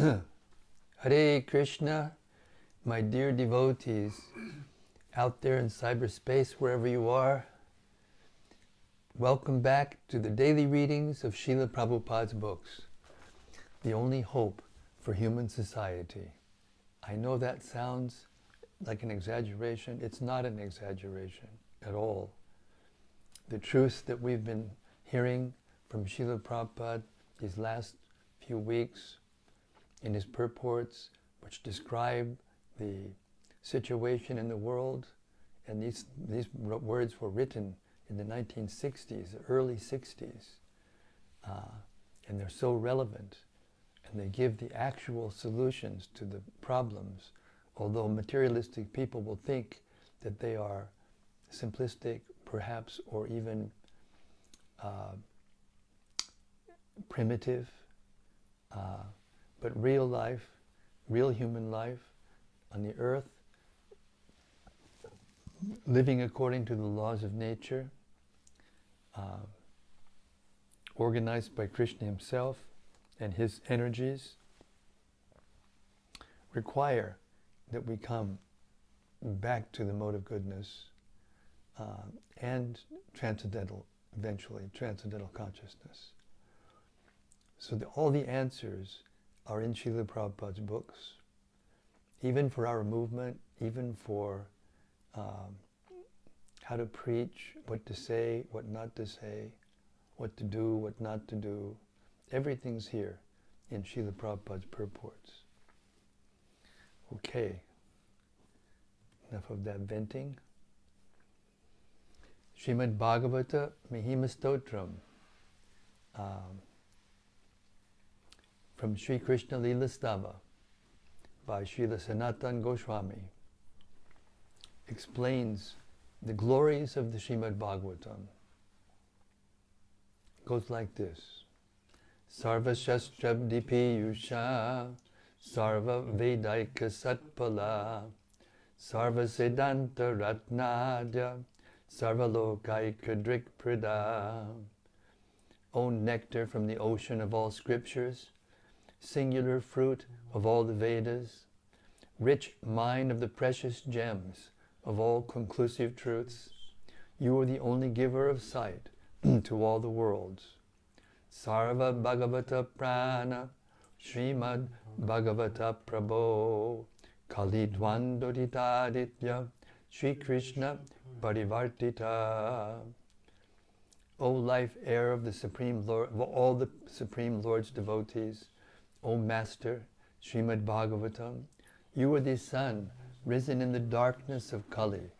Hare Krishna, my dear devotees, out there in cyberspace, wherever you are, welcome back to the daily readings of Srila Prabhupada's books, the only hope for human society. I know that sounds like an exaggeration. It's not an exaggeration at all. The truth that we've been hearing from Srila Prabhupada these last few weeks in his purports, which describe the situation in the world, and these words were written in the 1960s, the early 60s, and they're so relevant, and they give the actual solutions to the problems, although materialistic people will think that they are simplistic, perhaps, or even primitive, but real life, real human life on the earth, living according to the laws of nature, organized by Krishna himself and his energies, require that we come back to the mode of goodness and transcendental, eventually, transcendental consciousness. So all the answers are in Srila Prabhupada's books, even for our movement, even for how to preach, what to say, what not to say, what to do, what not to do. Everything's here in Srila Prabhupada's purports. Okay, enough of that venting. Śrīmad-Bhāgavata Mahima Stotram. From Sri Krishna Lila Stava by Srila Sanatana Goswami explains the glories of the Śrīmad-Bhāgavatam. It goes like this. Sarva Shastrabdi Piyusha Sarva Vedaika Satpala Sarva Siddhanta Ratnadya Sarva Lokaika Drikprada. O nectar from the ocean of all scriptures, singular fruit of all the Vedas, rich mine of the precious gems of all conclusive truths, you are the only giver of sight to all the worlds. Sarva Bhagavata Purāṇa Śrīmad-Bhāgavata Prabho Kalidvandoditaditya Shri Krishna Parivartita. O life air of the Supreme Lord, of all the Supreme Lord's devotees, O Master, Śrīmad-Bhāgavatam, you are the sun risen in the darkness of Kali.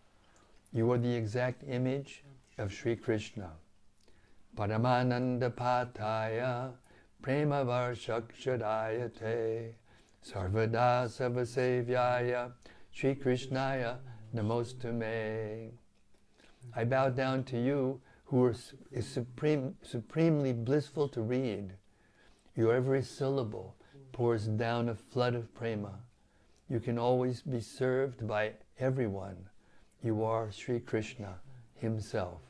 You are the exact image of Sri Krishna. Paramananda Pataya Prema Varshakshadayate Sarvada Savasevyaya Shri Krishnaya Namostume. I bow down to you who is supremely blissful to read. Your every syllable pours down a flood of prema. You can always be served by everyone. You are Sri Krishna himself.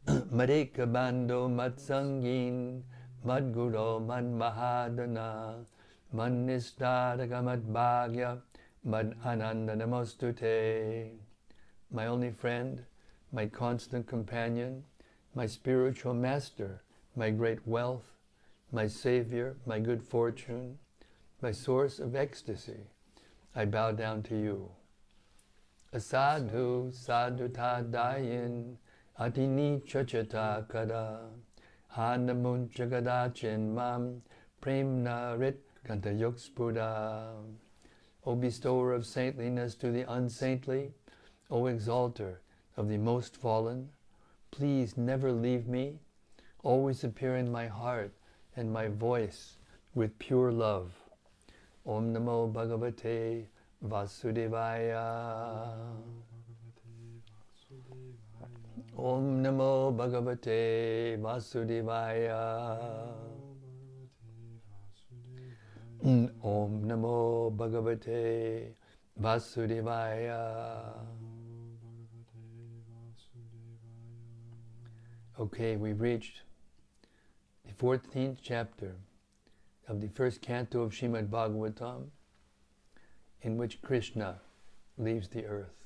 Madeka Bando Matsangin Madguro Mad Mahadana Manistadaka Mad Bhagya Mad Ananda Namostute. My only friend, my constant companion, my spiritual master, my great wealth, my savior, my good fortune, my source of ecstasy, I bow down to you. Asadhu sadhuta dayin atini chachata kada hanamun jagadachin mam premna rit gantayokspura. O bestower of saintliness to the unsaintly, O exalter of the most fallen, please never leave me. Always appear in my heart and my voice with pure love. Om Namo Bhagavate Vasudevaya. Om Namo Bhagavate Vasudevaya. Om Namo Bhagavate Vasudevaya. Okay, we've reached the 14th chapter, of the first canto of Śrīmad-Bhāgavatam, in which Krishna leaves the earth.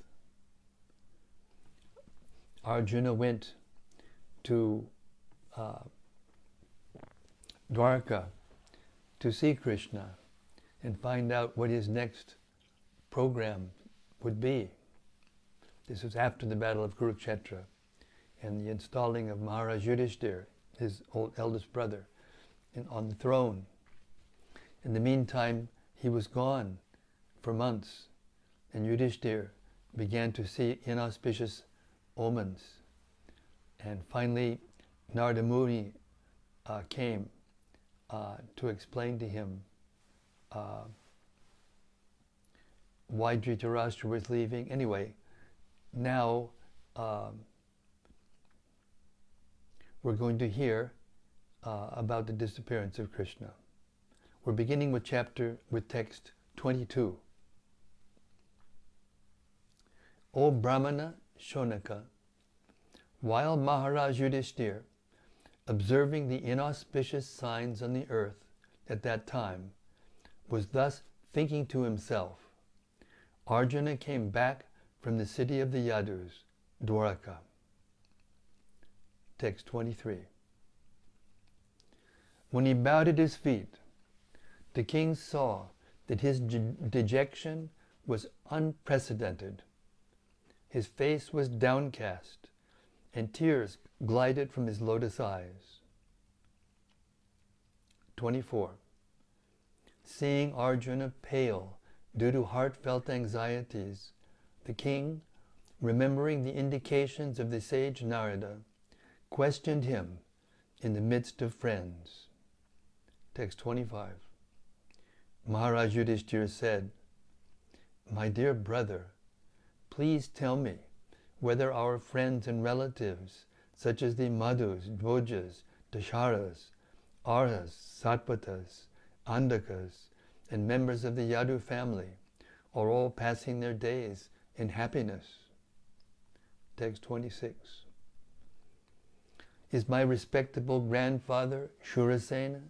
Arjuna went to Dwarka to see Krishna and find out what his next program would be. This was after the battle of Kurukshetra and the installing of Maharaj Yudhishthira, his eldest brother, on the throne. In the meantime, he was gone for months, and Yudhishthira began to see inauspicious omens. And finally, Narada Muni came to explain to him why Dhritarashtra was leaving. Anyway, now we're going to hear about the disappearance of Krishna. We're beginning with text 22. O Brahmana Shonaka, while Maharaj Yudhishthira, observing the inauspicious signs on the earth at that time, was thus thinking to himself, Arjuna came back from the city of the Yadus, Dwaraka. Text 23. When he bowed at his feet, the king saw that his dejection was unprecedented. His face was downcast, and tears glided from his lotus eyes. 24. Seeing Arjuna pale due to heartfelt anxieties, the king, remembering the indications of the sage Narada, questioned him in the midst of friends. Text 25. Maharaj Yudhishthira said, My dear brother, please tell me whether our friends and relatives, such as the Madhus, Dvojas, Dasharas, Arhas, Satpatas, Andakas, and members of the Yadu family, are all passing their days in happiness. Text 26. Is my respectable grandfather, Shurasena,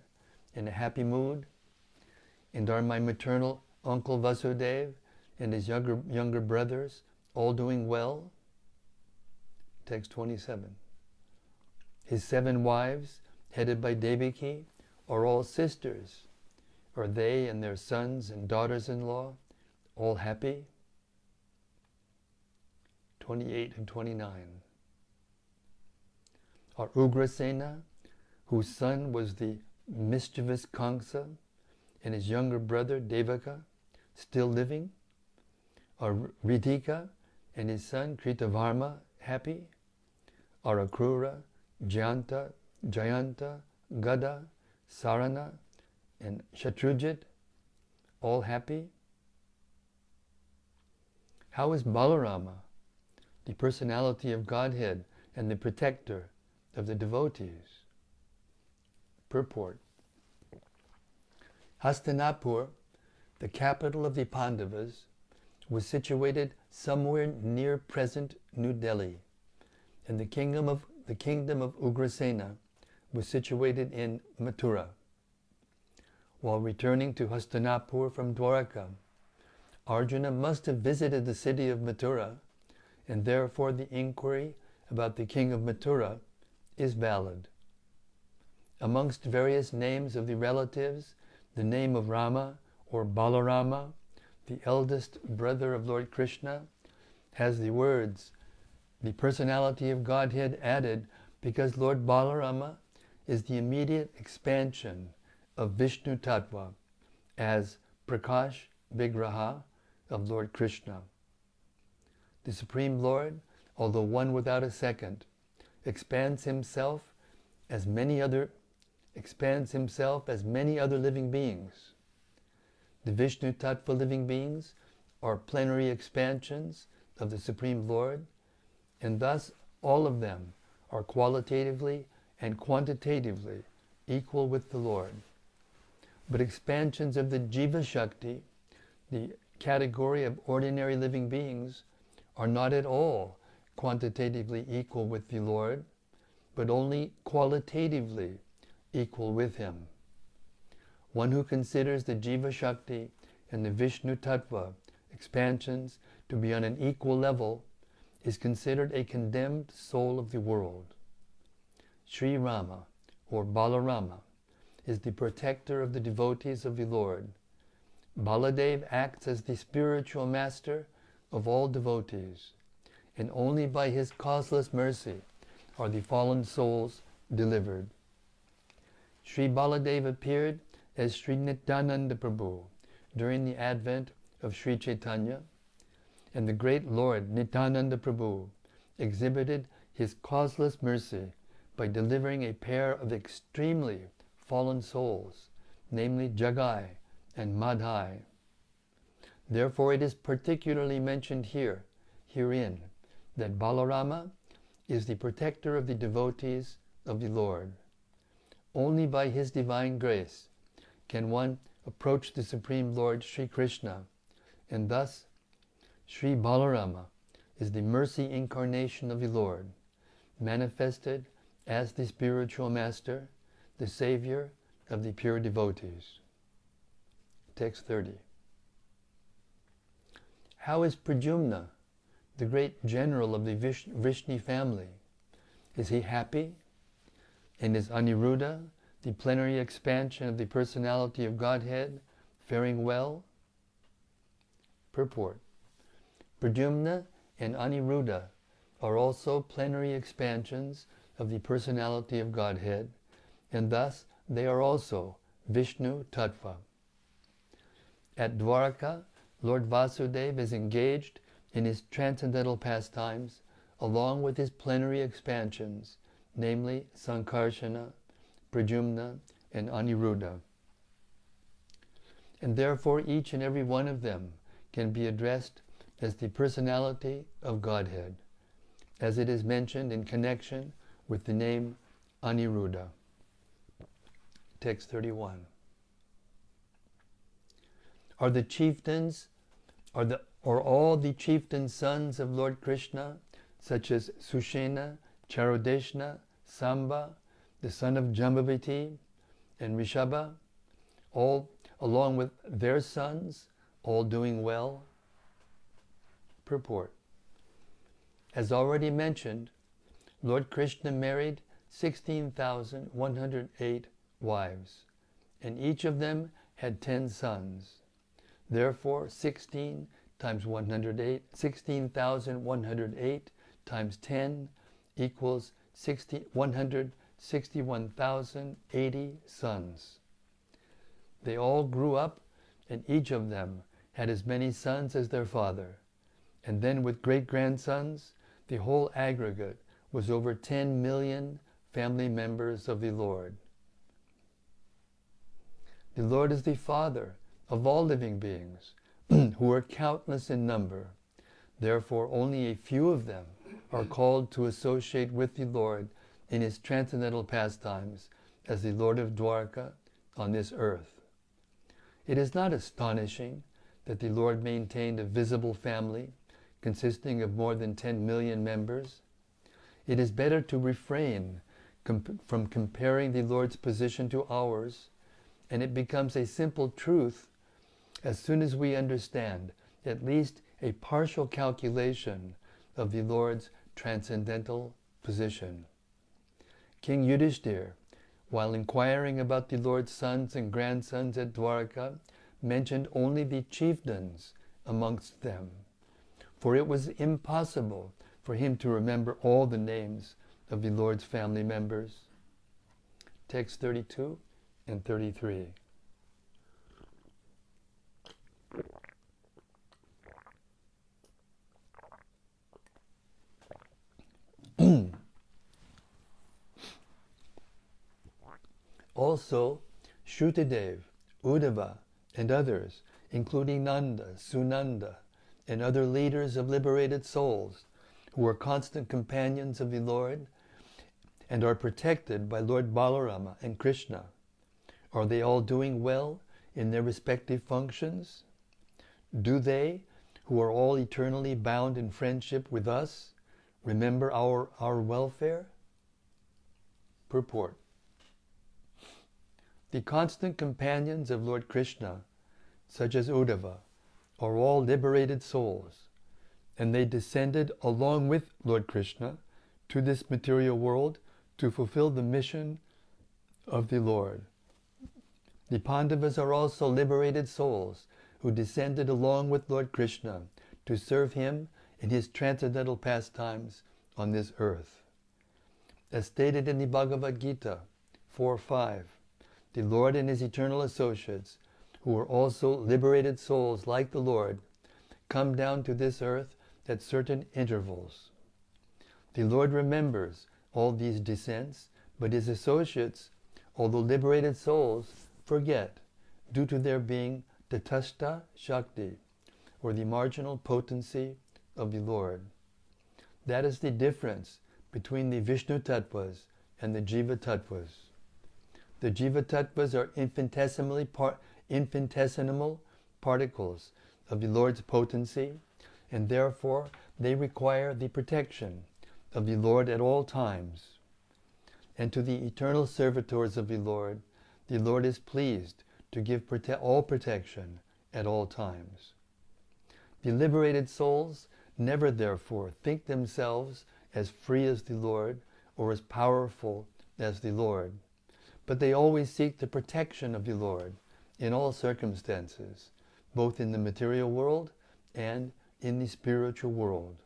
in a happy mood? And are my maternal uncle Vasudeva and his younger brothers all doing well? Text 27. His 7 wives, headed by Devaki, are all sisters. Are they and their sons and daughters-in-law all happy? 28 and 29. Are Ugrasena, whose son was the mischievous Kamsa, and his younger brother Devaka, still living? Are Ritika and his son Kritavarma happy? Are Akrura, Jayanta, Gada, Sarana, and Shatrujit all happy? How is Balarama, the personality of Godhead and the protector of the devotees? Purport. Hastinapur, the capital of the Pandavas, was situated somewhere near present New Delhi, and the kingdom of Ugrasena was situated in Mathura. While returning to Hastinapur from Dwaraka, Arjuna must have visited the city of Mathura, and therefore the inquiry about the king of Mathura is valid. Amongst various names of the relatives, the name of Rama or Balarama, the eldest brother of Lord Krishna, has the words, the personality of Godhead added, because Lord Balarama is the immediate expansion of Vishnu Tattva as Prakash Vigraha of Lord Krishna. The Supreme Lord, although one without a second, expands himself as many other living beings. The Vishnu Tattva living beings are plenary expansions of the Supreme Lord, and thus all of them are qualitatively and quantitatively equal with the Lord. But expansions of the Jiva Shakti, the category of ordinary living beings, are not at all quantitatively equal with the Lord, but only qualitatively equal with Him. One who considers the Jiva Shakti and the Vishnu Tattva expansions to be on an equal level is considered a condemned soul of the world. Sri Rama, or Balarama, is the protector of the devotees of the Lord. Baladev acts as the spiritual master of all devotees, and only by his causeless mercy are the fallen souls delivered. Sri Baladev appeared as Sri Nityananda Prabhu during the advent of Sri Chaitanya, and the great Lord Nityananda Prabhu exhibited his causeless mercy by delivering a pair of extremely fallen souls, namely Jagai and Madhai. Therefore it is particularly mentioned herein, that Balarama is the protector of the devotees of the Lord. Only by his divine grace can one approach the Supreme Lord Sri Krishna, and thus Sri Balarama is the mercy incarnation of the Lord, manifested as the spiritual master, the savior of the pure devotees. Text 30. How is Pradyumna, the great general of the Vrishni family? Is he happy? And is Aniruddha, the plenary expansion of the personality of Godhead, faring well? Purport. Pradyumna and Aniruddha are also plenary expansions of the personality of Godhead, and thus they are also Vishnu Tattva. At Dwaraka, Lord Vasudeva is engaged in his transcendental pastimes along with his plenary expansions, namely Sankarsana, Pradyumna, and Aniruddha. And therefore each and every one of them can be addressed as the personality of Godhead, as it is mentioned in connection with the name Aniruddha. Text 31. Are all the chieftain sons of Lord Krishna, such as Sushena, Charodeshna, Samba, the son of Jambavati, and Rishabha, all along with their sons, all doing well? Purport. As already mentioned, Lord Krishna married 16,108 wives, and each of them had 10 sons. Therefore, 16,108 times 10 equals 161,080 sons. They all grew up, and each of them had as many sons as their father. And then with great-grandsons, the whole aggregate was over 10 million family members of the Lord. The Lord is the Father of all living beings, who are countless in number. Therefore, only a few of them are called to associate with the Lord in his transcendental pastimes as the Lord of Dwarka on this earth. It is not astonishing that the Lord maintained a visible family consisting of more than 10 million members. It is better to refrain from comparing the Lord's position to ours, and it becomes a simple truth as soon as we understand at least a partial calculation of the Lord's transcendental position. King Yudhishthir, while inquiring about the Lord's sons and grandsons at Dwarka, mentioned only the chieftains amongst them, for it was impossible for him to remember all the names of the Lord's family members. Text 32 and 33. Also, Shrutadev, Uddhava, and others, including Nanda, Sunanda, and other leaders of liberated souls, who are constant companions of the Lord and are protected by Lord Balarama and Krishna. Are they all doing well in their respective functions? Do they, who are all eternally bound in friendship with us, remember our welfare? Purport. The constant companions of Lord Krishna, such as Uddhava, are all liberated souls, and they descended along with Lord Krishna to this material world to fulfill the mission of the Lord. The Pandavas are also liberated souls who descended along with Lord Krishna to serve him in his transcendental pastimes on this earth. As stated in the Bhagavad Gita 4:5, the Lord and his eternal associates, who are also liberated souls like the Lord, come down to this earth at certain intervals. The Lord remembers all these descents, but his associates, although liberated souls, forget due to their being Tatastha Shakti, or the marginal potency of the Lord. That is the difference between the Vishnu Tattvas and the Jiva Tattvas. The Jiva Tattvas are infinitesimal particles of the Lord's potency, and therefore they require the protection of the Lord at all times. And to the eternal servitors of the Lord is pleased to give all protection at all times. The liberated souls never therefore think themselves as free as the Lord or as powerful as the Lord, but they always seek the protection of the Lord in all circumstances, both in the material world and in the spiritual world.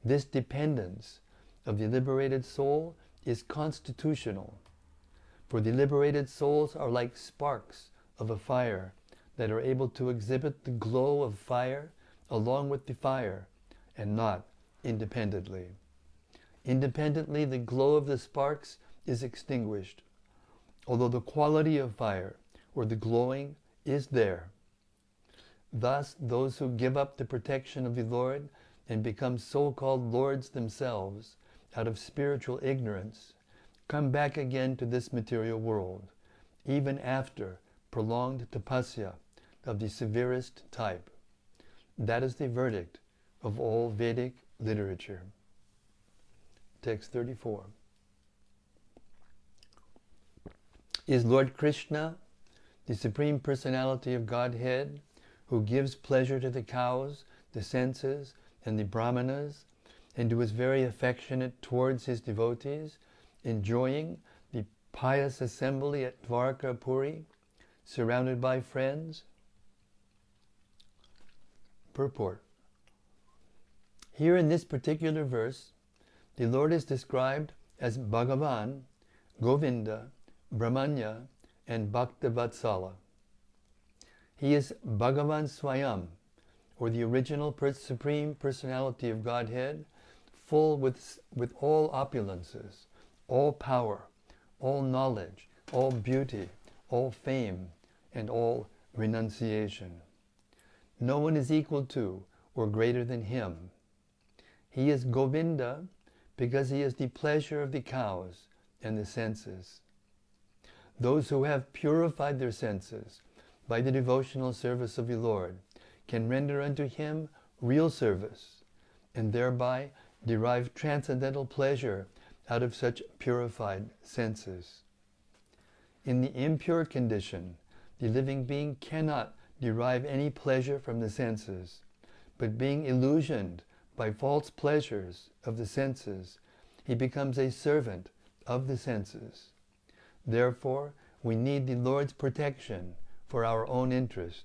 This dependence of the liberated soul is constitutional, for the liberated souls are like sparks of a fire that are able to exhibit the glow of fire along with the fire, and not independently. Independently, the glow of the sparks is extinguished, although the quality of fire, or the glowing, is there. Thus, those who give up the protection of the Lord and become so-called lords themselves out of spiritual ignorance come back again to this material world, even after prolonged tapasya of the severest type. That is the verdict of all Vedic literature. Text 34. Is Lord Krishna, the Supreme Personality of Godhead, who gives pleasure to the cows, the senses, and the brahmanas, and who is very affectionate towards his devotees, enjoying the pious assembly at Dvarka Puri, surrounded by friends? Purport. Here in this particular verse, the Lord is described as Bhagavan, Govinda, Brahmanya, and Bhaktavatsala. He is Bhagavan Swayam, or the original Supreme Personality of Godhead, full with all opulences, all power, all knowledge, all beauty, all fame, and all renunciation. No one is equal to or greater than him. He is Govinda because he is the pleasure of the cows and the senses. Those who have purified their senses by the devotional service of the Lord can render unto him real service, and thereby derive transcendental pleasure out of such purified senses. In the impure condition, the living being cannot derive any pleasure from the senses, but being illusioned by false pleasures of the senses, he becomes a servant of the senses. Therefore, we need the Lord's protection for our own interest.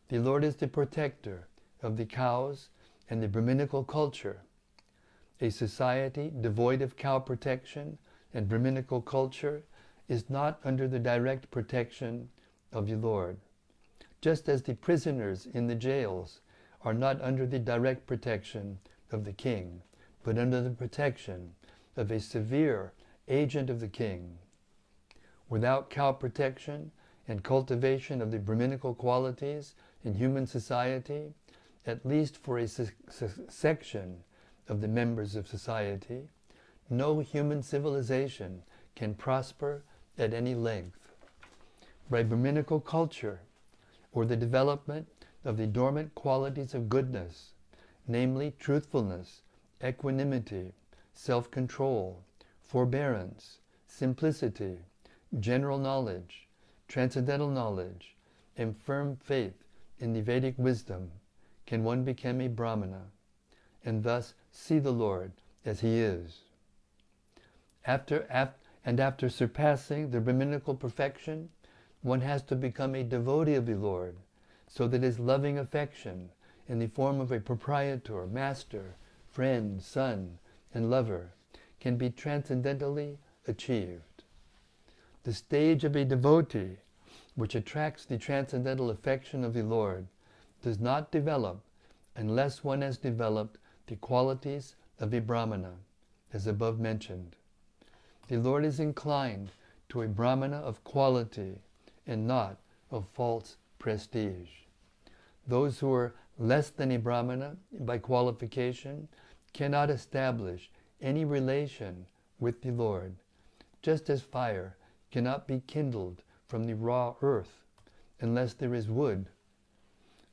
The Lord is the protector of the cows and the Brahminical culture. A society devoid of cow protection and Brahminical culture is not under the direct protection of the Lord, just as the prisoners in the jails are not under the direct protection of the king, but under the protection of a severe agent of the king. Without cow protection and cultivation of the Brahminical qualities in human society, at least for a section of the members of society, no human civilization can prosper at any length. By Brahminical culture, or the development of the dormant qualities of goodness, namely truthfulness, equanimity, self-control, forbearance, simplicity, general knowledge, transcendental knowledge, and firm faith in the Vedic wisdom can one become a Brahmana and thus see the Lord as he is. After surpassing the Brahminical perfection, one has to become a devotee of the Lord, so that his loving affection in the form of a proprietor, master, friend, son, and lover can be transcendentally achieved. The stage of a devotee, which attracts the transcendental affection of the Lord, does not develop unless one has developed the qualities of a Brahmana, as above mentioned. The Lord is inclined to a Brahmana of quality and not of false prestige. Those who are less than a Brahmana by qualification cannot establish any relation with the Lord, just as fire cannot be kindled from the raw earth unless there is wood,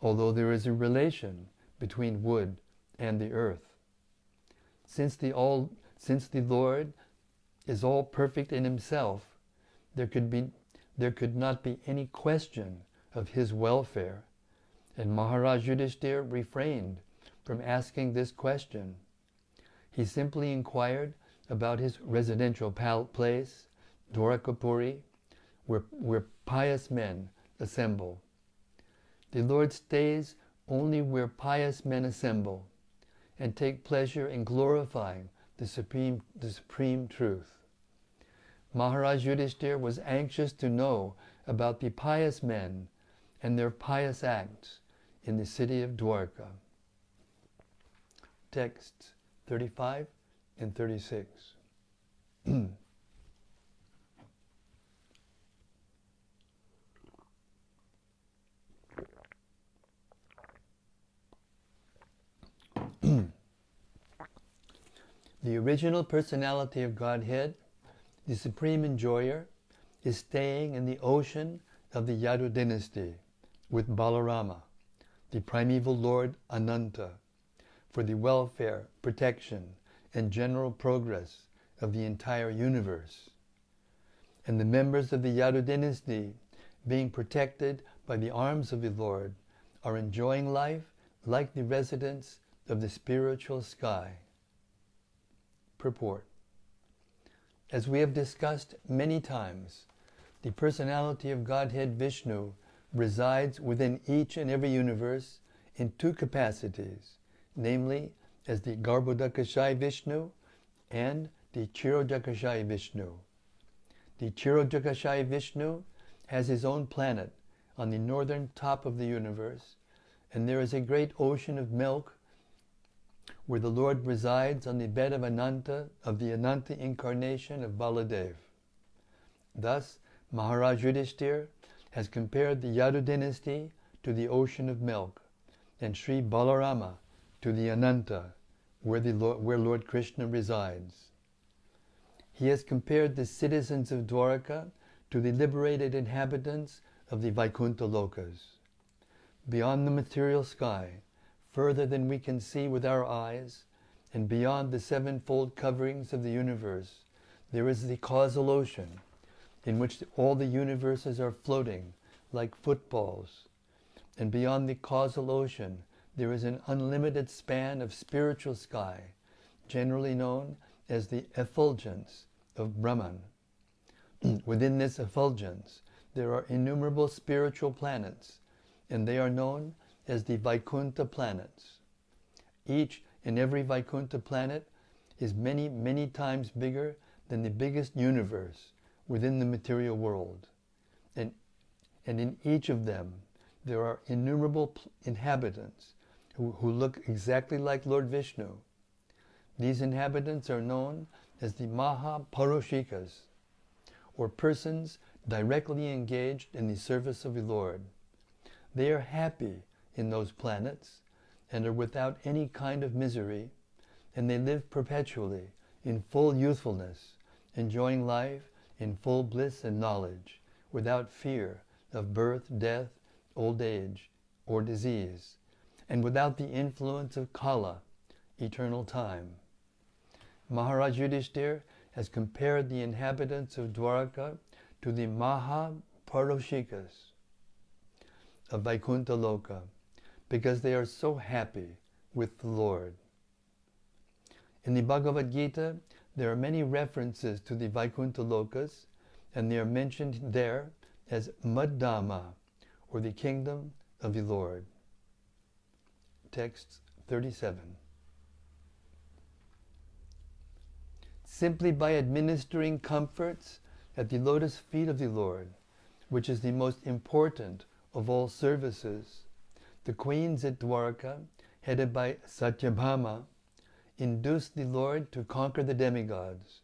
although there is a relation between wood and the earth. Since the Lord is all perfect in himself, there could not be any question of his welfare, and Maharaj Yudhishthira refrained from asking this question. He simply inquired about his residential place, Dwarakapuri, where pious men assemble. The Lord stays only where pious men assemble and take pleasure in glorifying the supreme truth. Maharaj Yudhishthira was anxious to know about the pious men and their pious acts in the city of Dwarka. Texts 35 and 36. The original personality of Godhead, the supreme enjoyer, is staying in the ocean of the Yadu dynasty with Balarama, the primeval Lord Ananta, for the welfare, protection, and general progress of the entire universe. And the members of the Yadu dynasty, being protected by the arms of the Lord, are enjoying life like the residents of the spiritual sky. Purport. As we have discussed many times, the personality of Godhead Vishnu resides within each and every universe in two capacities, namely as the Garbhodakashayi Vishnu and the Kshirodakashayi Vishnu. The Kshirodakashayi Vishnu has his own planet on the northern top of the universe, and there is a great ocean of milk where the Lord resides on the bed of the Ananta incarnation of Baladev. Thus, Maharaj Yudhishthira has compared the Yadu dynasty to the ocean of milk, and Sri Balarama to the Ananta, where Lord Krishna resides. He has compared the citizens of Dwaraka to the liberated inhabitants of the Vaikuntha lokas. Beyond the material sky, further than we can see with our eyes, and beyond the sevenfold coverings of the universe, there is the causal ocean, in which all the universes are floating like footballs. And beyond the causal ocean, there is an unlimited span of spiritual sky, generally known as the effulgence of Brahman. Within this effulgence, there are innumerable spiritual planets, and they are known as the Vaikuntha Planets. Each and every Vaikuntha planet is many, many times bigger than the biggest universe within the material world. And in each of them, there are innumerable inhabitants who look exactly like Lord Vishnu. These inhabitants are known as the Mahaparushikas, or persons directly engaged in the service of the Lord. They are happy in those planets and are without any kind of misery, and they live perpetually in full youthfulness, enjoying life in full bliss and knowledge, without fear of birth, death, old age, or disease, and without the influence of Kala, eternal time. Maharaj Yudhishthira has compared the inhabitants of Dwaraka to the Maha Paroshikas of Vaikuntha Loka, because they are so happy with the Lord. In the Bhagavad Gita, there are many references to the Vaikuntha Lokas, and they are mentioned there as Maddhama, or the kingdom of the Lord. Text 37. Simply by administering comforts at the lotus feet of the Lord, which is the most important of all services, the queens at Dwarka, headed by Satyabhama, induced the Lord to conquer the demigods.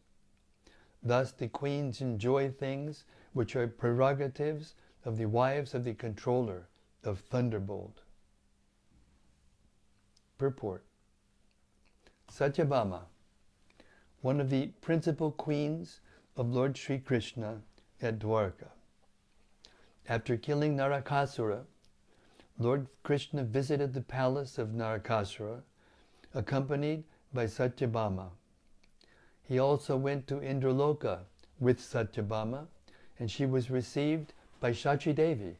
Thus the queens enjoy things which are prerogatives of the wives of the controller of Thunderbolt. Purport. Satyabhama, one of the principal queens of Lord Sri Krishna at Dwarka. After killing Narakasura, Lord Krishna visited the palace of Narakasura, accompanied by Satyabhama. He also went to Indraloka with Satyabhama, and she was received by Shachi Devi,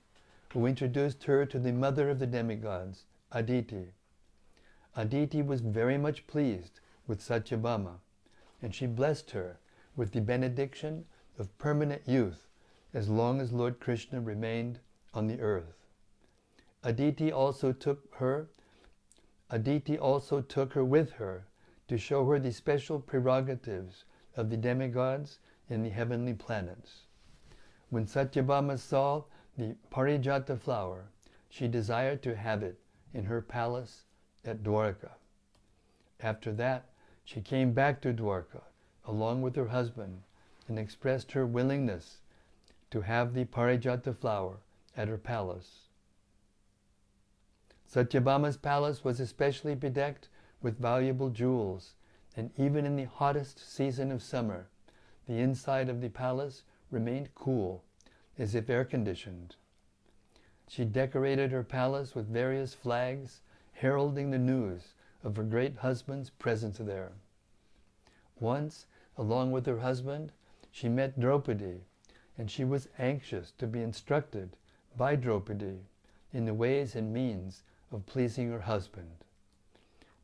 who introduced her to the mother of the demigods, Aditi. Aditi was very much pleased with Satyabhama, and she blessed her with the benediction of permanent youth as long as Lord Krishna remained on the earth. Aditi also took her with her to show her the special prerogatives of the demigods in the heavenly planets. When Satyabhama saw the Parijata flower, she desired to have it in her palace at Dwarka. After that, she came back to Dwarka along with her husband and expressed her willingness to have the Parijata flower at her palace. Satyabhama's palace was especially bedecked with valuable jewels, and even in the hottest season of summer, the inside of the palace remained cool, as if air-conditioned. She decorated her palace with various flags, heralding the news of her great husband's presence there. Once, along with her husband, she met Draupadi, and she was anxious to be instructed by Draupadi in the ways and means of pleasing her husband.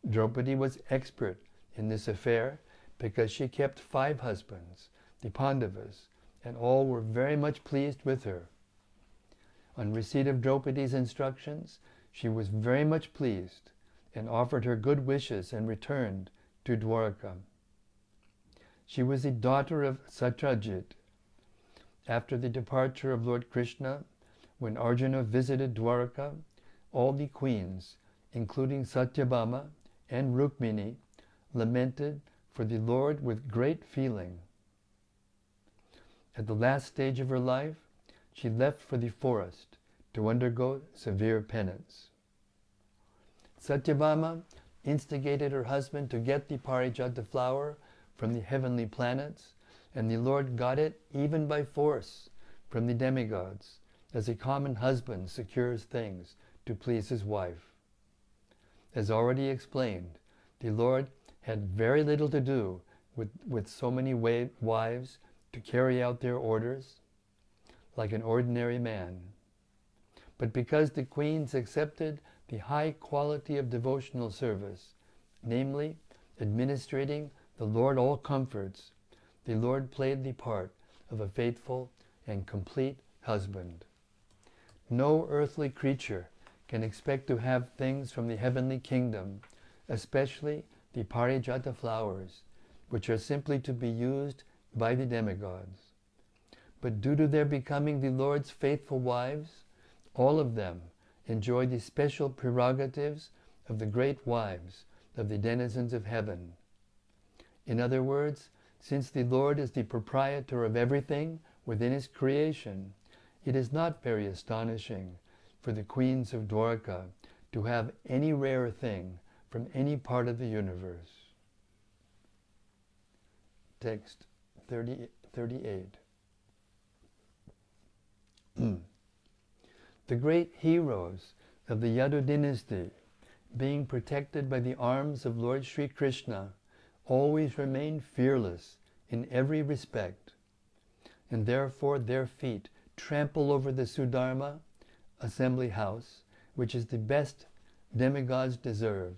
Draupadi was expert in this affair because she kept 5 husbands, the Pandavas, and all were very much pleased with her. On receipt of Draupadi's instructions, she was very much pleased and offered her good wishes and returned to Dwarka. She was the daughter of Satyajit. After the departure of Lord Krishna, when Arjuna visited Dwarka, all the queens, including Satyabhama and Rukmini, lamented for the Lord with great feeling. At the last stage of her life, she left for the forest to undergo severe penance. Satyabhama instigated her husband to get the Parijata flower from the heavenly planets, and the Lord got it even by force from the demigods, as a common husband secures things to please his wife. As already explained, the Lord had very little to do with so many wives to carry out their orders, like an ordinary man. But because the queens accepted the high quality of devotional service, namely, administrating the Lord all comforts, the Lord played the part of a faithful and complete husband. No earthly creature can expect to have things from the heavenly kingdom, especially the Parijata flowers, which are simply to be used by the demigods. But due to their becoming the Lord's faithful wives, all of them enjoy the special prerogatives of the great wives of the denizens of heaven. In other words, since the Lord is the proprietor of everything within his creation, it is not very astonishing for the queens of Dwarka to have any rare thing from any part of the universe. Text 38. The great heroes of the Yadu dynasty, being protected by the arms of Lord Sri Krishna, always remain fearless in every respect. and therefore their feet trample over the Sudharma assembly house, which is the best demigods deserved,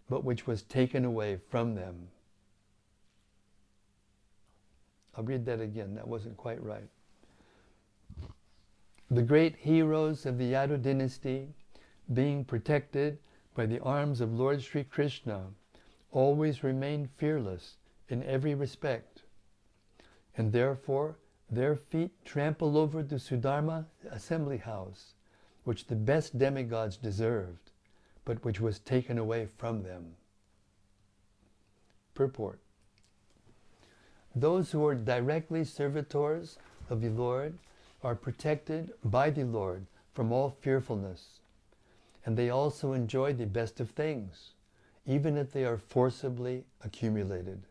but which was taken away from them. I'll read that again, that wasn't quite right. The great heroes of the Yadu dynasty, being protected by the arms of Lord Sri Krishna, always remained fearless in every respect, and therefore their feet trample over the Sudharma assembly house, which the best demigods deserved, but which was taken away from them. Purport. Those who are directly servitors of the Lord are protected by the Lord from all fearfulness, and they also enjoy the best of things, even if they are forcibly accumulated.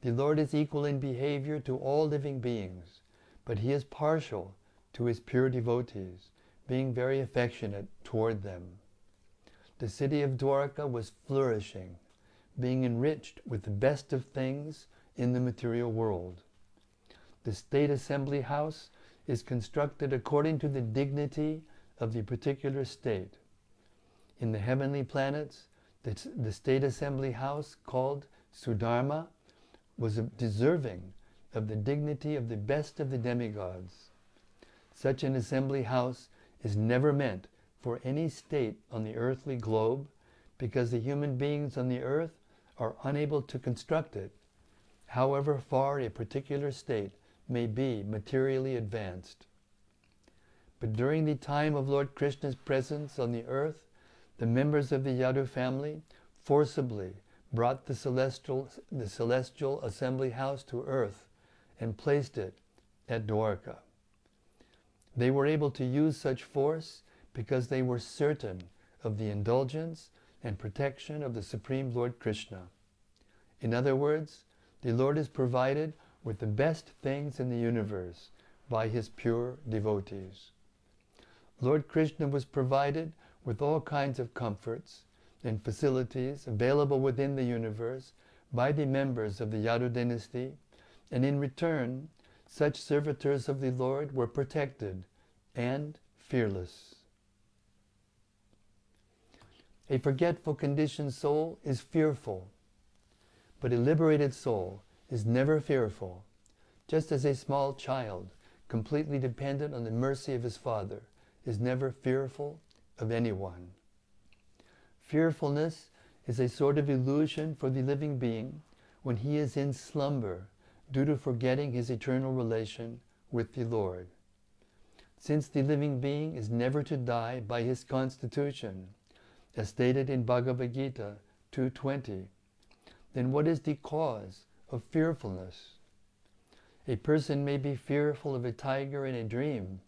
The Lord is equal in behavior to all living beings, but He is partial to His pure devotees, being very affectionate toward them. The city of Dwarka was flourishing, being enriched with the best of things in the material world. The state assembly house is constructed according to the dignity of the particular state. In the heavenly planets, the state assembly house called Sudharma was deserving of the dignity of the best of the demigods. Such an assembly house is never meant for any state on the earthly globe, because the human beings on the earth are unable to construct it, however far a particular state may be materially advanced. But during the time of Lord Krishna's presence on the earth, the members of the Yadu family forcibly brought the celestial assembly house to earth and placed it at Dwarka. They were able to use such force because they were certain of the indulgence and protection of the Supreme Lord Krishna. In other words, the Lord is provided with the best things in the universe by His pure devotees. Lord Krishna was provided with all kinds of comforts and facilities available within the universe by the members of the Yadu dynasty, and in return, such servitors of the Lord were protected and fearless. A forgetful conditioned soul is fearful, but a liberated soul is never fearful, just as a small child, completely dependent on the mercy of his father, is never fearful of anyone. Fearfulness is a sort of illusion for the living being when he is in slumber due to forgetting his eternal relation with the Lord. Since the living being is never to die by his constitution, as stated in Bhagavad Gita 2:20, then what is the cause of fearfulness? A person may be fearful of a tiger in a dream,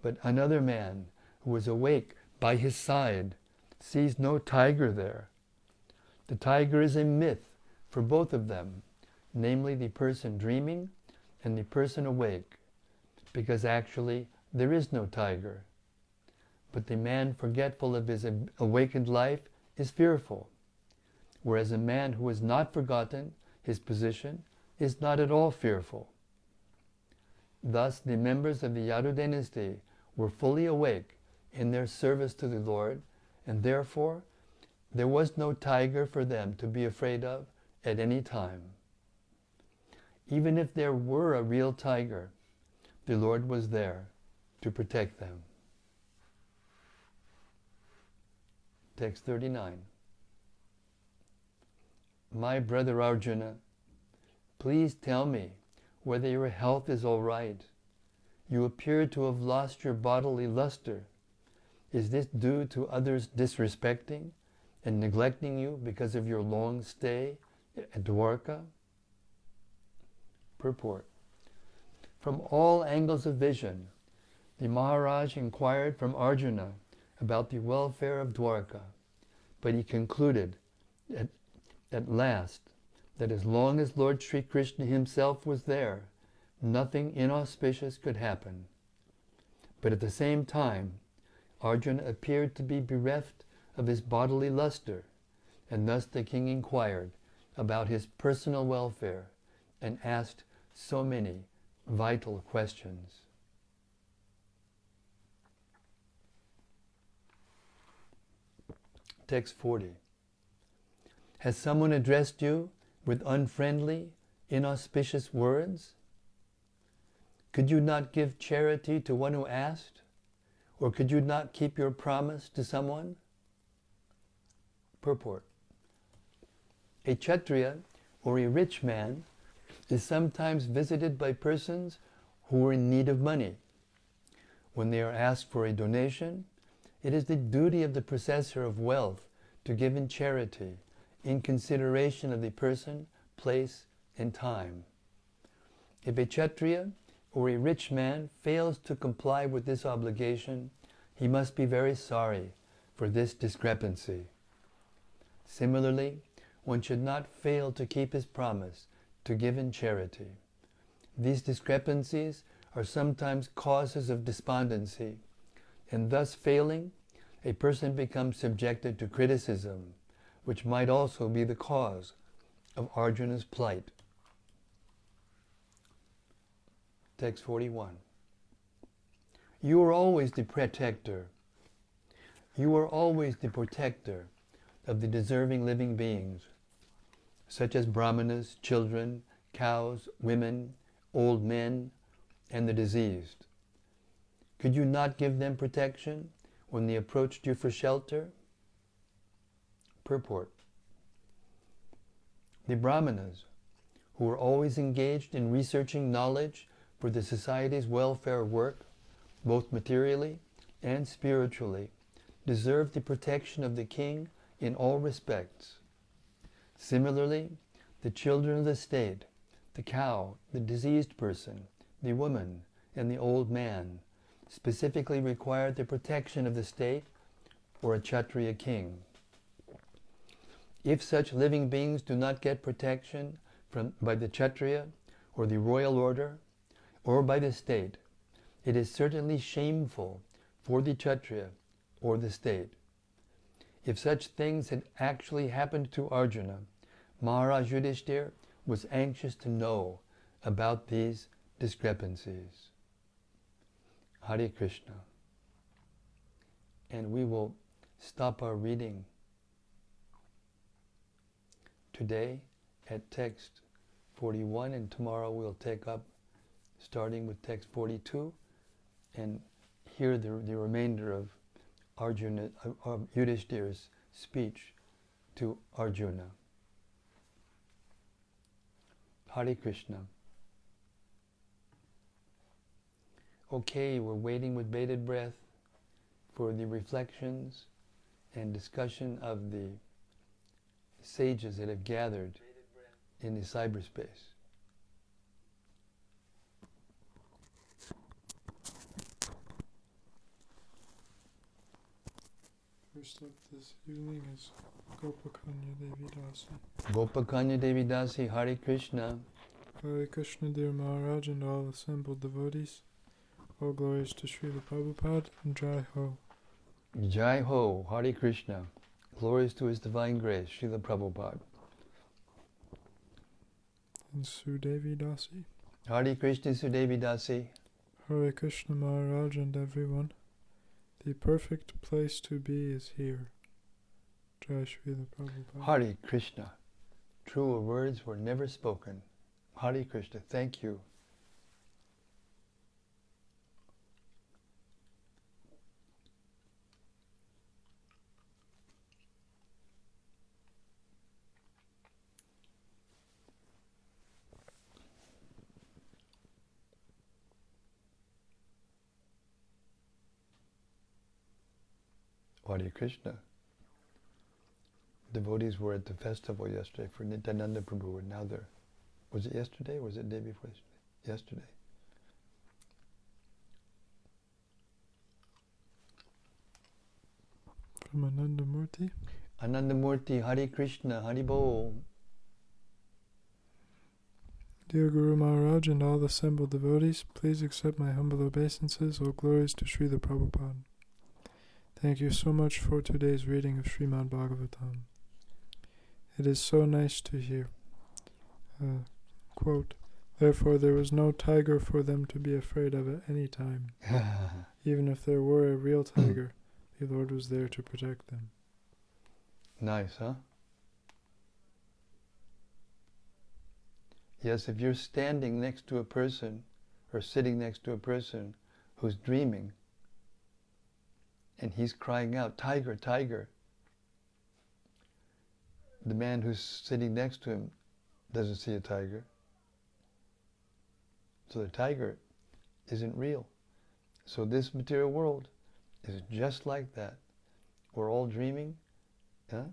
but another man who is awake by his side sees no tiger there. The tiger is a myth for both of them, namely the person dreaming and the person awake, because actually there is no tiger. But the man forgetful of his awakened life is fearful, whereas a man who has not forgotten his position is not at all fearful. Thus the members of the Yadu dynasty were fully awake in their service to the Lord, and therefore there was no tiger for them to be afraid of at any time. Even if there were a real tiger, the Lord was there to protect them. Text 39. My brother Arjuna, please tell me whether your health is all right. You appear to have lost your bodily luster. Is this due to others disrespecting and neglecting you because of your long stay at Dwarka? Purport. From all angles of vision, the Maharaj inquired from Arjuna about the welfare of Dwarka, but he concluded at last that as long as Lord Sri Krishna himself was there, nothing inauspicious could happen. But at the same time, Arjuna appeared to be bereft of his bodily luster, and thus the king inquired about his personal welfare and asked so many vital questions. Text 40. Has someone addressed you with unfriendly, inauspicious words? Could you not give charity to one who asked? Or could you not keep your promise to someone? Purport. A Kshatriya, or a rich man, is sometimes visited by persons who are in need of money. When they are asked for a donation, it is the duty of the possessor of wealth to give in charity, in consideration of the person, place, and time. If a Kshatriya or a rich man fails to comply with this obligation, he must be very sorry for this discrepancy. Similarly, one should not fail to keep his promise to give in charity. These discrepancies are sometimes causes of despondency, and thus failing, a person becomes subjected to criticism, which might also be the cause of Arjuna's plight. Text 41. You are always the protector. You are always the protector of the deserving living beings, such as brahmanas, children, cows, women, old men, and the diseased. Could you not give them protection when they approached you for shelter? Purport. The brahmanas, who are always engaged in researching knowledge for the society's welfare work, both materially and spiritually, deserve the protection of the king in all respects. Similarly, the children of the state, the cow, the diseased person, the woman, and the old man, specifically require the protection of the state or a Kshatriya king. If such living beings do not get protection by the Kshatriya or the royal order or by the state, it is certainly shameful for the Kshatriya or the state. If such things had actually happened to Arjuna, Maharaj Yudhishthira was anxious to know about these discrepancies. Hare Krishna. And we will stop our reading today at text 41, and tomorrow we'll take up starting with text 42 and hear the remainder of Arjuna, of Yudhishthira's speech to Arjuna. Hare Krishna. Okay, we're waiting with bated breath for the reflections and discussion of the sages that have gathered in the cyberspace. First up this evening is Gopakanya Devi Dasi. Gopakanya Devi Dasi, Hare Krishna. Hare Krishna, dear Maharaj, and all assembled devotees. All glories to Srila Prabhupada, and Jai Ho. Jai Ho, Hare Krishna. Glories to His Divine Grace, Srila Prabhupada. And Sudevi Dasi. Hare Krishna, Sudevi Dasi. Hare Krishna, Maharaj, and everyone. The perfect place to be is here. Jai Srila Prabhupada. Hare Krishna. Truer words were never spoken. Hare Krishna. Thank you. Hare Krishna. Devotees were at the festival yesterday for Nityananda Prabhu, and now they're, was it yesterday or was it the day before yesterday? Yesterday. From Anandamurti. Anandamurti, Hare Krishna, Hare Bol. Dear Guru Maharaj and all assembled devotees, please accept my humble obeisances. All glories to Srila Prabhupada. Thank you so much for today's reading of Śrīmad-Bhāgavatam. It is so nice to hear, quote, Therefore there was no tiger for them to be afraid of at any time. Even if there were a real tiger, the Lord was there to protect them. Nice, huh? Yes, if you're standing next to a person or sitting next to a person who's dreaming and he's crying out, "Tiger, tiger," the man who's sitting next to him doesn't see a tiger. So the tiger isn't real. So this material world is just like that. We're all dreaming, huh?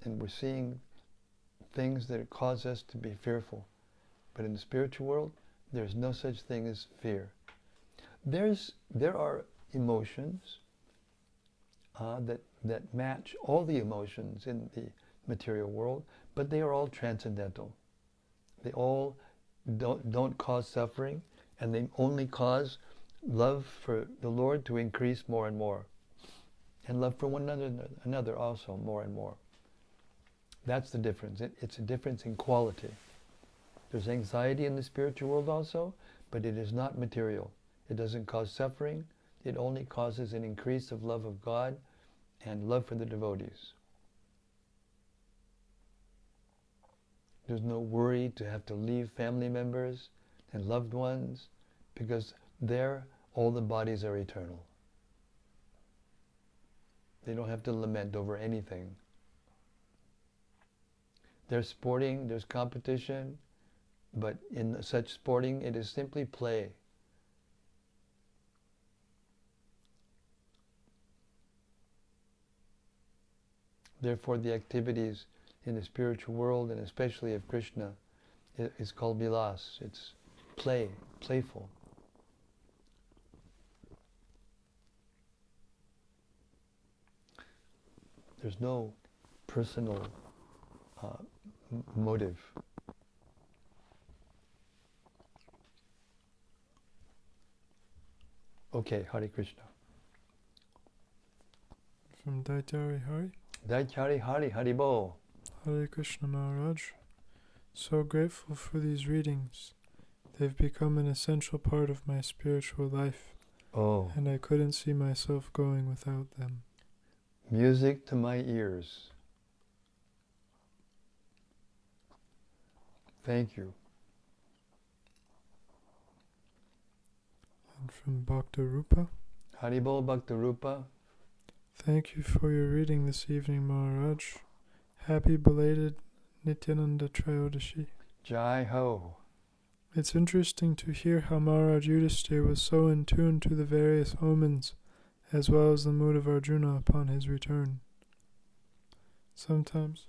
And we're seeing things that cause us to be fearful. But in the spiritual world, there's no such thing as fear. There are emotions that match all the emotions in the material world, but they are all transcendental. They all don't cause suffering, and they only cause love for the Lord to increase more and more, and love for one another also more and more. That's the difference. It's a difference in quality. There's anxiety in the spiritual world also, but it is not material. It doesn't cause suffering. It only causes an increase of love of God and love for the devotees. There's no worry to have to leave family members and loved ones, because there all the bodies are eternal. They don't have to lament over anything. There's sporting, there's competition, but in such sporting it is simply play. Therefore the activities in the spiritual world, and especially of Krishna, is called vilas. It's play, playful. There's no personal motive. Okay, Hare Krishna. From Daitari Hari. Daitari Hari, Haribo. Hare Krishna Maharaj. So grateful for these readings. They've become an essential part of my spiritual life. Oh. And I couldn't see myself going without them. Music to my ears. Thank you. And from Bhakta Rupa. Haribo Bhakta Rupa. Thank you for your reading this evening, Maharaj. Happy belated Nityananda Trayodashi. Jai Ho. It's interesting to hear how Maharaj Yudhisthira was so in tune to the various omens, as well as the mood of Arjuna upon his return. Sometimes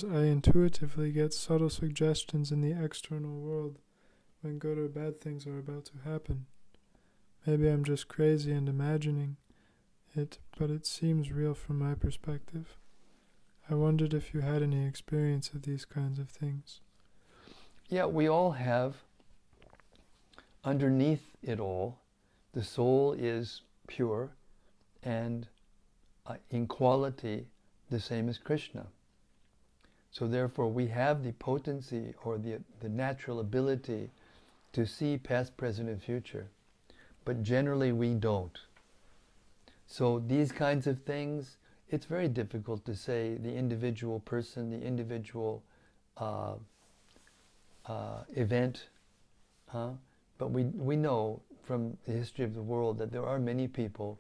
I intuitively get subtle suggestions in the external world when good or bad things are about to happen. Maybe I'm just crazy and imagining it, but it seems real from my perspective. I wondered if you had any experience of these kinds of things. Yeah, we all have. Underneath it all, the soul is pure and in quality the same as Krishna. So therefore we have the potency or the natural ability to see past, present, and future. But generally we don't. So these kinds of things, it's very difficult to say the individual person, the individual event. But we know from the history of the world that there are many people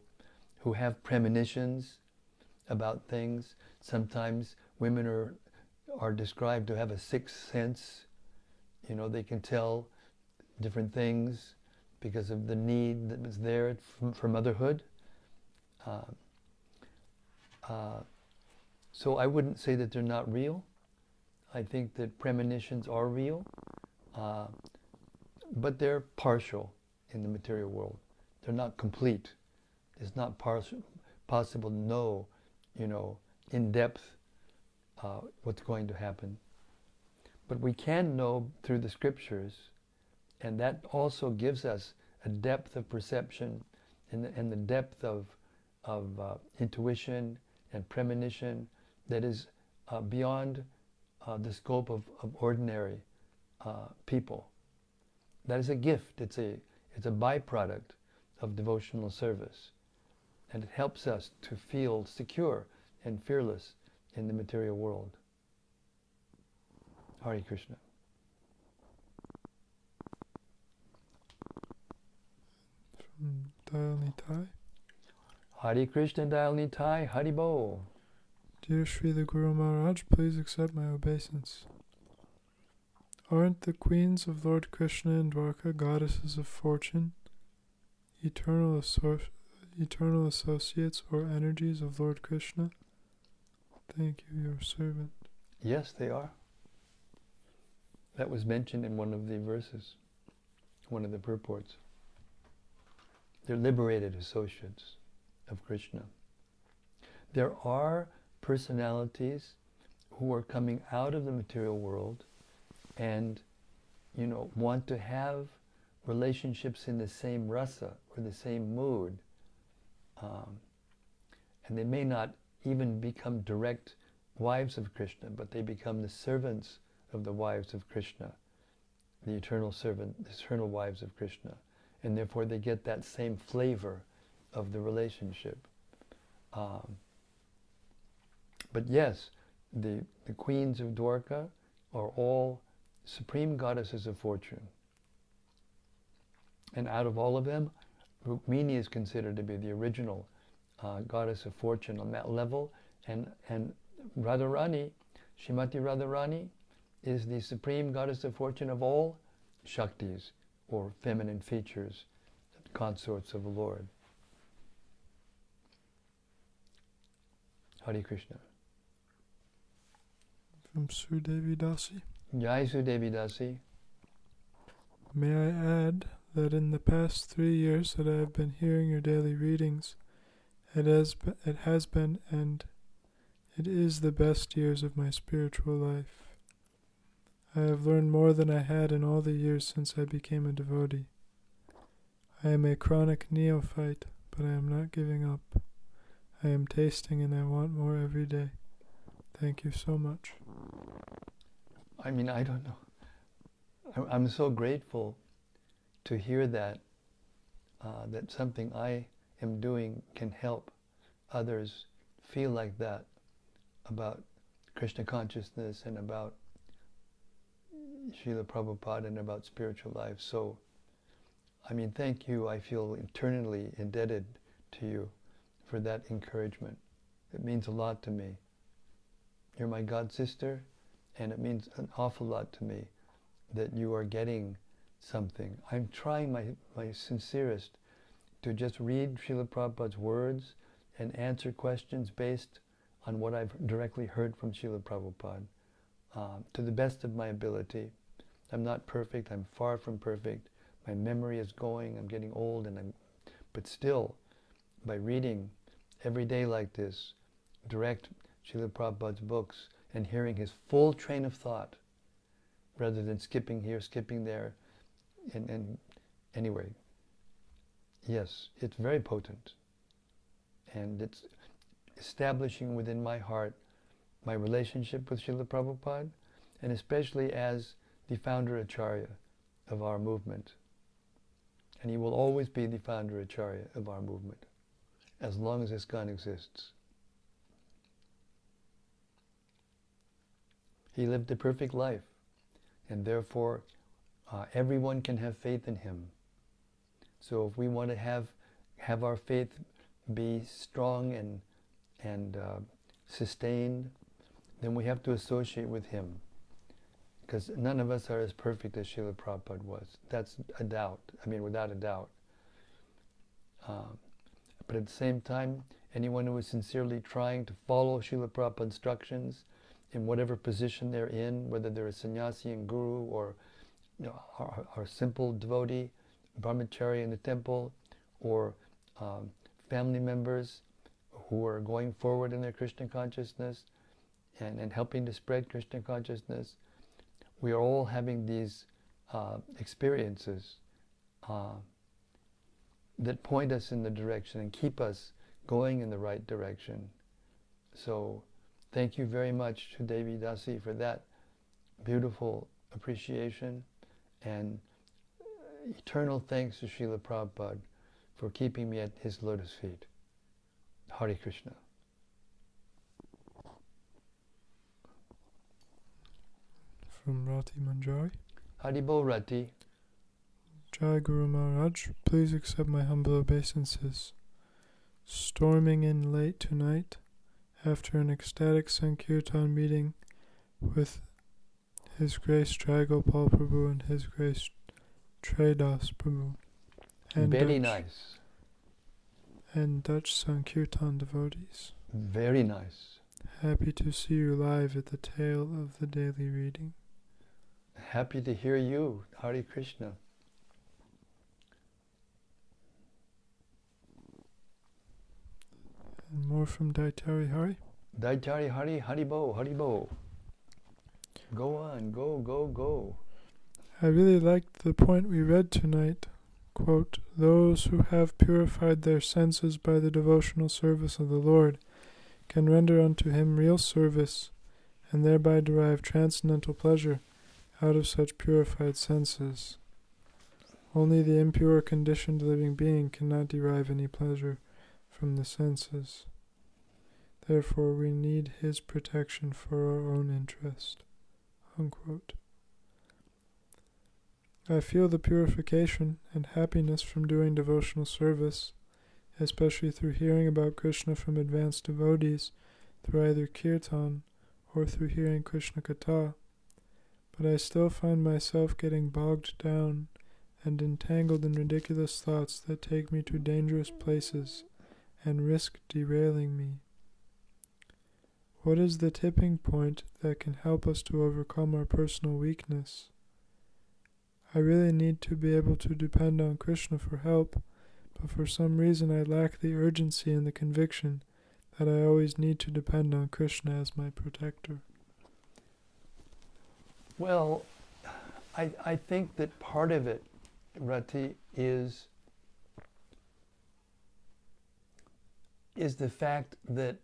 who have premonitions about things. Sometimes women are described to have a sixth sense. You know, they can tell different things because of the need that was there for motherhood. So I wouldn't say that they're not real. I think that premonitions are real, but they're partial in the material world. They're not complete. It's not possible to know, in depth what's going to happen. But we can know through the scriptures, and that also gives us a depth of perception and the depth of intuition and premonition that is beyond the scope of ordinary people. That is a gift. It's a byproduct of devotional service. And it helps us to feel secure and fearless in the material world. Hare Krishna. From Dial Nitai. Hare Krishna Dial Nitai, Hari Bol. Dear Sri the Guru Maharaj, please accept my obeisance. Aren't the queens of Lord Krishna and Dwarka goddesses of fortune, eternal associates or energies of Lord Krishna? Thank you, your servant. Yes, they are. That was mentioned in one of the verses, one of the purports. They're liberated associates of Krishna. There are personalities who are coming out of the material world and, want to have relationships in the same rasa or the same mood. And they may not even become direct wives of Krishna, but they become the servants of the wives of Krishna, the eternal wives of Krishna. And therefore they get that same flavor of the relationship. But yes, the queens of Dwarka are all supreme goddesses of fortune. And out of all of them, Rukmini is considered to be the original goddess of fortune on that level. And Radharani, Srimati Radharani, is the supreme goddess of fortune of all Shaktis, or feminine features, consorts of the Lord. Hare Krishna. From Sudevi Dasi. Jai Sudevi Dasi. May I add that in the past 3 years that I have been hearing your daily readings, it has been and it is the best years of my spiritual life. I have learned more than I had in all the years since I became a devotee. I am a chronic neophyte, but I am not giving up. I am tasting and I want more every day. Thank you so much. I mean, I don't know. I'm so grateful to hear that something I am doing can help others feel like that about Krishna consciousness and about Srila Prabhupada and about spiritual life. So, I mean, thank you. I feel eternally indebted to you for that encouragement. It means a lot to me. You're my god sister, and it means an awful lot to me that you are getting something. I'm trying my sincerest to just read Srila Prabhupada's words and answer questions based on what I've directly heard from Srila Prabhupada to the best of my ability. I'm not perfect. I'm far from perfect. My memory is going. I'm getting old, but still, by reading every day like this, direct Srila Prabhupada's books and hearing his full train of thought, rather than skipping here, skipping there, and anyway, yes, it's very potent, and it's establishing within my heart my relationship with Srila Prabhupada, and especially as the founder Acharya of our movement. And he will always be the founder Acharya of our movement, as long as ISKCON exists. He lived a perfect life, and therefore everyone can have faith in him. So if we want to have our faith be strong and sustained, then we have to associate with him. Because none of us are as perfect as Srila Prabhupada was. That's a doubt. I mean, without a doubt. But at the same time, anyone who is sincerely trying to follow Srila Prabhupada's instructions in whatever position they're in, whether they're a sannyasi and guru or our simple devotee, brahmachari in the temple, or family members who are going forward in their Krishna consciousness and helping to spread Krishna consciousness, we are all having these experiences that point us in the direction and keep us going in the right direction. So Thank you very much to Devi Dasi for that beautiful appreciation, and eternal thanks to Srila Prabhupada for keeping me at his lotus feet. Hare Krishna. From Rati Manjari. Haribo Rati. Jai Guru Maharaj, please accept my humble obeisances. Storming in late tonight, after an ecstatic Sankirtan meeting with His Grace Tragopal Prabhu and His Grace Tredas Prabhu, and Very Dutch, nice. and Dutch Sankirtan devotees. Very nice. Happy to see you live at the tail of the daily reading. Happy to hear you. Hare Krishna. And more from Daitari Hari. Daitari Hari, Haribo, Haribo. Go on, go, go, go. I really liked the point we read tonight. Quote, those who have purified their senses by the devotional service of the Lord can render unto him real service, and thereby derive transcendental pleasure out of such purified senses. Only the impure conditioned living being cannot derive any pleasure from the senses. Therefore we need his protection for our own interest. Unquote. I feel the purification and happiness from doing devotional service, especially through hearing about Krishna from advanced devotees, through either kirtan or through hearing Krishna Katha, but I still find myself getting bogged down and entangled in ridiculous thoughts that take me to dangerous places and risk derailing me. What is the tipping point that can help us to overcome our personal weakness? I really need to be able to depend on Krishna for help, but for some reason I lack the urgency and the conviction that I always need to depend on Krishna as my protector. Well, I think that part of it, Rati, is the fact that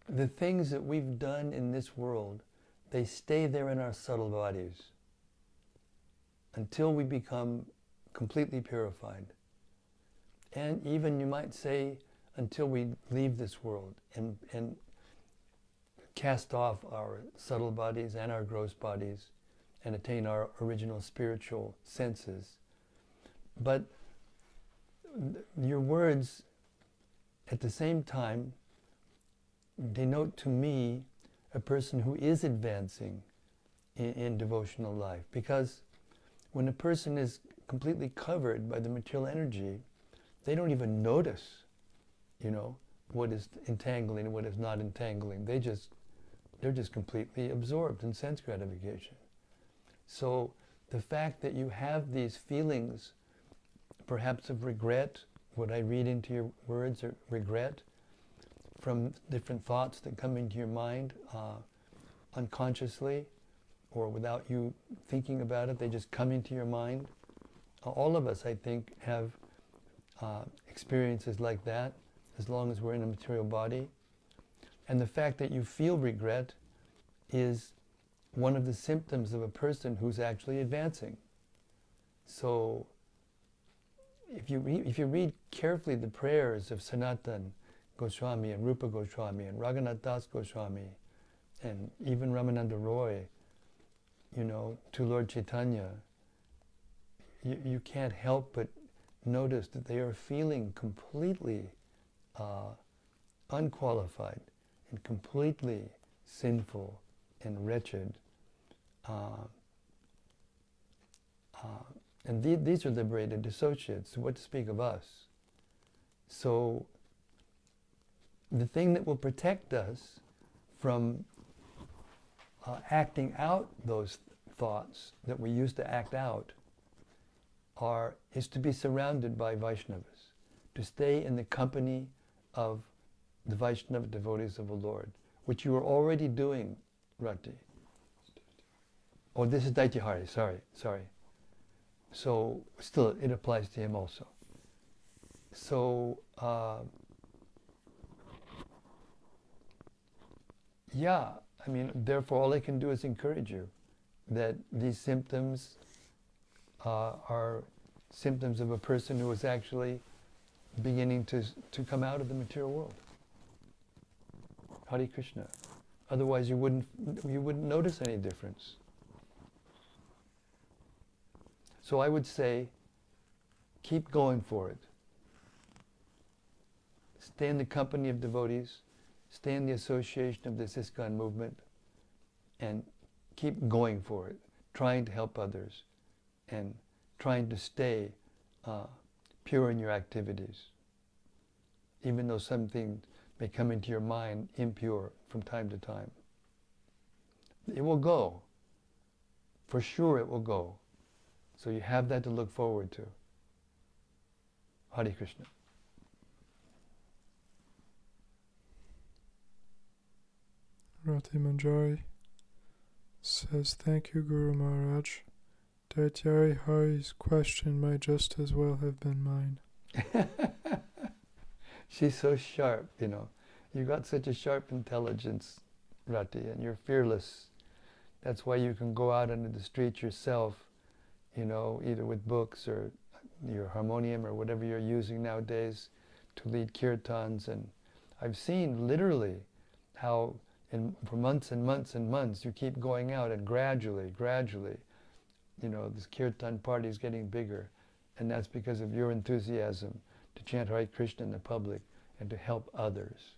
the things that we've done in this world, they stay there in our subtle bodies until we become completely purified. And even, you might say, until we leave this world and cast off our subtle bodies and our gross bodies and attain our original spiritual senses. But your words, at the same time, denote to me a person who is advancing in devotional life. Because when a person is completely covered by the material energy, they don't even notice, what is entangling and what is not entangling. They're just completely absorbed in sense gratification. So the fact that you have these feelings, perhaps of regret, what I read into your words are regret, from different thoughts that come into your mind unconsciously or without you thinking about it, they just come into your mind. All of us, I think, have experiences like that as long as we're in a material body. And the fact that you feel regret is one of the symptoms of a person who's actually advancing. So if you read carefully the prayers of Sanatan Goswami and Rupa Goswami and Raghunath Das Goswami and even Ramananda Roy, to Lord Chaitanya, you can't help but notice that they are feeling completely unqualified and completely sinful and wretched. And these are liberated associates, what to speak of us. So the thing that will protect us from acting out those thoughts that we used to act out is to be surrounded by Vaishnavas, to stay in the company of the Vaishnava devotees of the Lord, which you are already doing, Rati. Oh, this is Daitihari, sorry. So, still, it applies to him also. So, Yeah, I mean, therefore all I can do is encourage you that these symptoms are symptoms of a person who is actually beginning to come out of the material world. Hare Krishna. Otherwise you wouldn't notice any difference. So I would say, keep going for it. Stay in the company of devotees, stay in the association of this ISKCON movement, and keep going for it, trying to help others, and trying to stay pure in your activities. Even though something may come into your mind impure from time to time. It will go. For sure it will go. So you have that to look forward to. Hare Krishna. Rati Manjari says, thank you, Guru Maharaj. Daityari Hari's question might just as well have been mine. She's so sharp, you know. You got such a sharp intelligence, Rati, and you're fearless. That's why you can go out into the street yourself, you know, either with books or your harmonium or whatever you're using nowadays to lead kirtans. And I've seen literally how for months and months and months you keep going out, and gradually, you know, this kirtan party is getting bigger. And that's because of your enthusiasm to chant Hare Krishna in the public and to help others.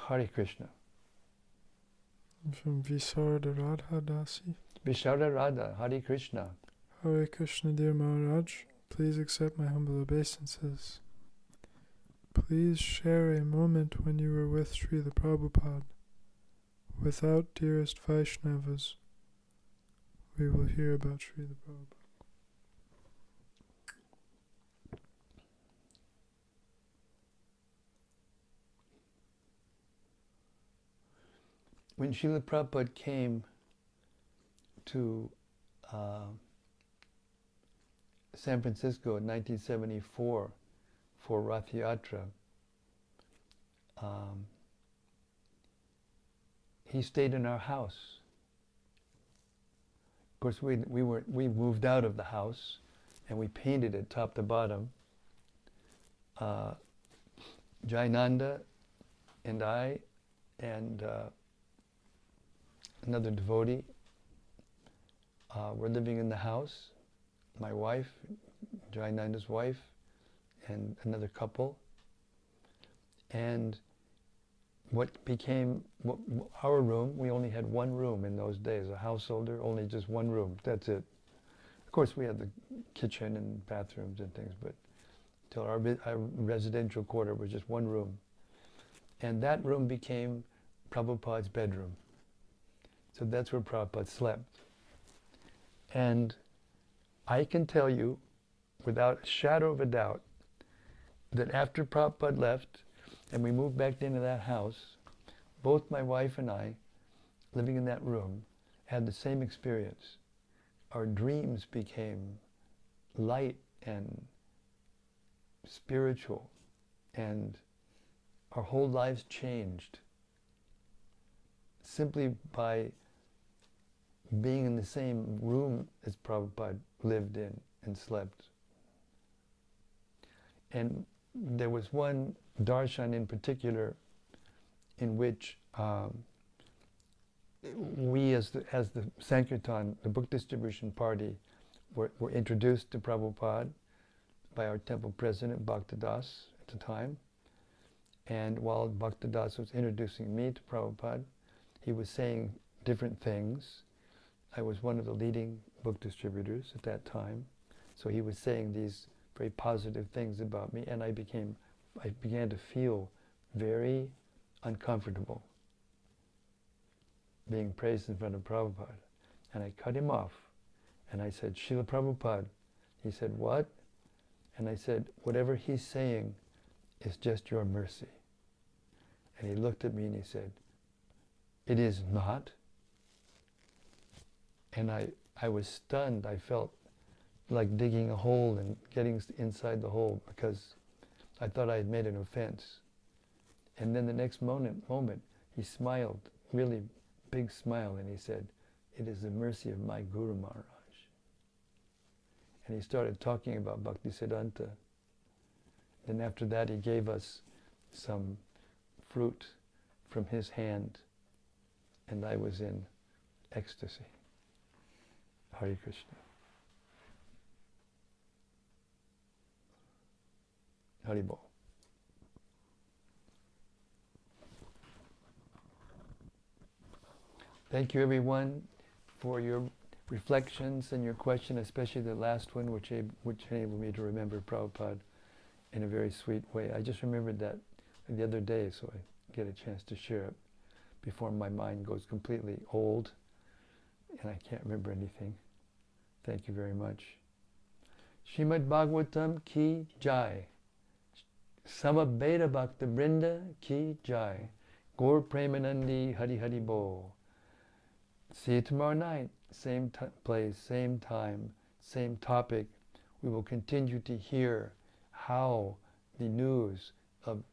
Hare Krishna. From Visarada Radha Dasi. Visarada Radha, Hare Krishna. Hare Krishna, dear Maharaj. Please accept my humble obeisances. Please share a moment when you were with Srila Prabhupada. Without dearest Vaishnavas, we will hear about Srila Prabhupada. When Srila Prabhupada came to San Francisco in 1974 for Rath Yatra, he stayed in our house. Of course, we moved out of the house and we painted it top to bottom. Jayananda and I and another devotee were living in the house. My wife, Jayananda's wife, and another couple. And what became our room, we only had one room in those days, a householder, only just one room, that's it. Of course we had the kitchen and bathrooms and things, but till our residential quarter was just one room. And that room became Prabhupada's bedroom. So that's where Prabhupada slept. And I can tell you, without a shadow of a doubt, that after Prabhupada left, and we moved back into that house, both my wife and I, living in that room, had the same experience. Our dreams became light and spiritual, and our whole lives changed simply by being in the same room as Prabhupada lived in and slept. And there was one darshan in particular in which we as the Sankirtan, the book distribution party, were introduced to Prabhupada by our temple president, Bhaktadas, at the time. And while Bhaktadas was introducing me to Prabhupada, he was saying different things. I was one of the leading book distributors at that time, so he was saying these very positive things about me, and I began to feel very uncomfortable being praised in front of Prabhupada. And I cut him off, and I said, Srila Prabhupada. He said, what? And I said, whatever he's saying is just your mercy. And he looked at me and he said, it is not. And I was stunned. I felt like digging a hole and getting inside the hole because I thought I had made an offense. And then the next moment he smiled, really big smile, and he said, "It is the mercy of my Guru Maharaj." And he started talking about Bhaktisiddhanta. Then after that he gave us some fruit from his hand, and I was in ecstasy. Hare Krishna. Haribol. Thank you everyone for your reflections and your question, especially the last one, which enabled me to remember Prabhupada in a very sweet way. I just remembered that the other day, so I get a chance to share it before my mind goes completely old and I can't remember anything. Thank you very much. Śrīmad-Bhāgavatam ki jai. Samabeda Bhakta Brinda ki jai. Gaur Premanandi Hari Hari Bo. See you tomorrow night. Same place, same time, same topic. We will continue to hear how the news of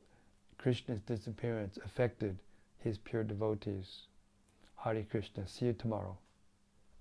Krishna's disappearance affected his pure devotees. Hare Krishna. See you tomorrow.